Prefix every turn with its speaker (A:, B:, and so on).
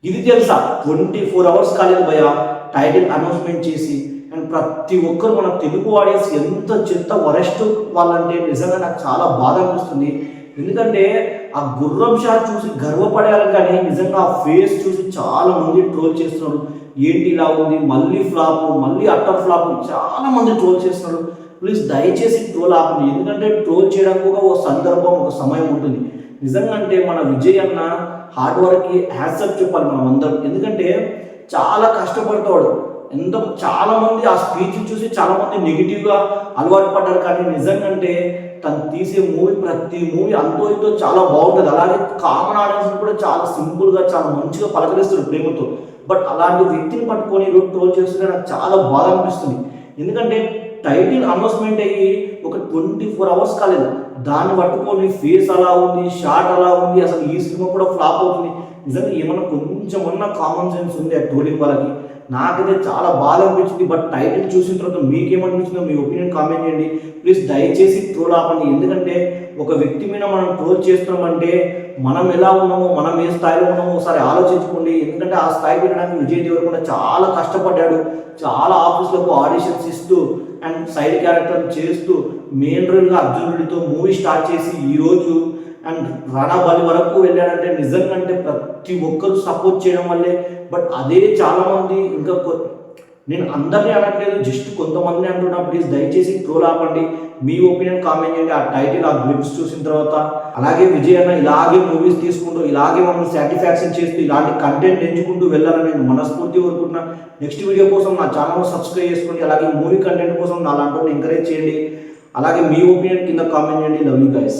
A: ఇది తెలుసా 24 అవర్స్ కాలేదు భయ టైటిల్ అనౌన్స్మెంట్ చేసి. అండ్ ప్రతి ఒక్కరు మన తెలుగు ఆడియన్స్ ఎంత చెత్త వరెస్ట్ వాళ్ళంటే నిజంగా నాకు చాలా బాధ అనిపిస్తుంది. ఎందుకంటే ఆ గుర్రం షాట్ చూసి గర్వపడేయాలి, కానీ నిజంగా ఆ ఫేస్ చూసి చాలా మంది ట్రోల్ చేస్తున్నారు. ఏంటి ఇలా ఉంది, మళ్ళీ ఫ్లాప్, మళ్ళీ అట్టర్ ఫ్లాప్, చాలా మంది ట్రోల్ చేస్తున్నారు. ప్లీజ్ దయచేసి ట్రోల్ ఆపండి. ఎందుకంటే ట్రోల్ చేయడానికి ఒక సందర్భం, ఒక సమయం ఉంటుంది. నిజంగా అంటే మన విజయ్ అన్న హార్డ్ వర్క్కి హ్యాట్సప్ చెప్పాలి మనం అందరం. ఎందుకంటే చాలా కష్టపడతాడు. చాలా మంది ఆ స్పీచ్ చూసి చాలా మంది నెగిటివ్గా అలవాటు పడ్డారు, కానీ నిజంగా అంటే తను తీసే మూవీ, ప్రతి మూవీ అంతో ఇంతో చాలా బాగుంటుంది. అలాగే కామన్ ఆడియన్స్ కూడా చాలా సింపుల్గా, చాలా మంచిగా పలకరిస్తాడు ప్రేమతో. బట్ అలాంటి వ్యక్తిని పట్టుకొని ఈరోజు ట్రోల్ చేస్తుంటే నాకు చాలా బాధ అనిపిస్తుంది. ఎందుకంటే టైటిల్ అనౌన్స్మెంట్ అయ్యి ఒక 24 అవర్స్ కాలేదు, దాన్ని పట్టుకొని ఫేస్ అలా ఉంది, షార్ట్ అలా ఉంది, అసలు ఈ సినిమా కూడా ఫ్లాప్ అవుతుంది. నిజంగా ఏమన్నా కొంచెమన్నా కామన్ సెన్స్ ఉంది ఆ ట్రోలింగ్ వాళ్ళకి? నాకైతే చాలా బాధ అనిపించింది. బట్ టైటిల్ చూసిన తర్వాత మీకేమనిపించిందో మీ ఒపీనియన్ కామెంట్ చేయండి. ప్లీజ్ దయచేసి ట్రోల్ ఆపండి. ఎందుకంటే ఒక వ్యక్తి మీద మనం ట్రోల్ చేస్తున్నామంటే మనం ఎలా ఉన్నామో, మనం ఏ స్థాయిలో ఉన్నామో ఒకసారి ఆలోచించుకోండి. ఎందుకంటే ఆ స్థాయి పెట్టడానికి విజయ్ దేవరకొండ చాలా కష్టపడ్డాడు. చాలా ఆఫీసులకు ఆడిషన్స్ ఇస్తూ అండ్ సైడ్ క్యారెక్టర్ చేస్తూ మెయిన్ రోల్గా అర్జున్ రెడ్డితో మూవీ స్టార్ట్ చేసి ఈరోజు అండ్ రణబలి వరకు వెళ్ళాడంటే నిజంగా అంటే ప్రతి ఒక్కరు సపోర్ట్ చేయడం వల్లే. బట్ అదే చాలామంది ఇంకా నేను అందరినీ అనట్లేదు, జస్ట్ కొంతమంది అంటున్నా. ప్లీజ్ దయచేసి ట్రోల్ ఆపండి. మీ ఒపీనియన్ కామెంట్ చేయండి ఆ టైటిల్, ఆ గ్లిప్స్ చూసిన తర్వాత. అలాగే విజయ్ అన్న ఇలాగే మూవీస్ తీసుకుంటూ, ఇలాగే మమ్మల్ని సాటిస్ఫాక్షన్ చేస్తూ, ఇలాంటి కంటెంట్ ఎంచుకుంటూ వెళ్ళాలని నేను మనస్ఫూర్తి కోరుకుంటున్నా. నెక్స్ట్ వీడియో కోసం నా ఛానల్ సబ్స్క్రైబ్ చేసుకోండి. అలాగే మూవీ కంటెంట్ కోసం నా లాంటి ఎంకరేజ్ చేయండి. అలాగే మీ ఒపీనియన్ కింద కామెంట్ చేయండి. Love you guys.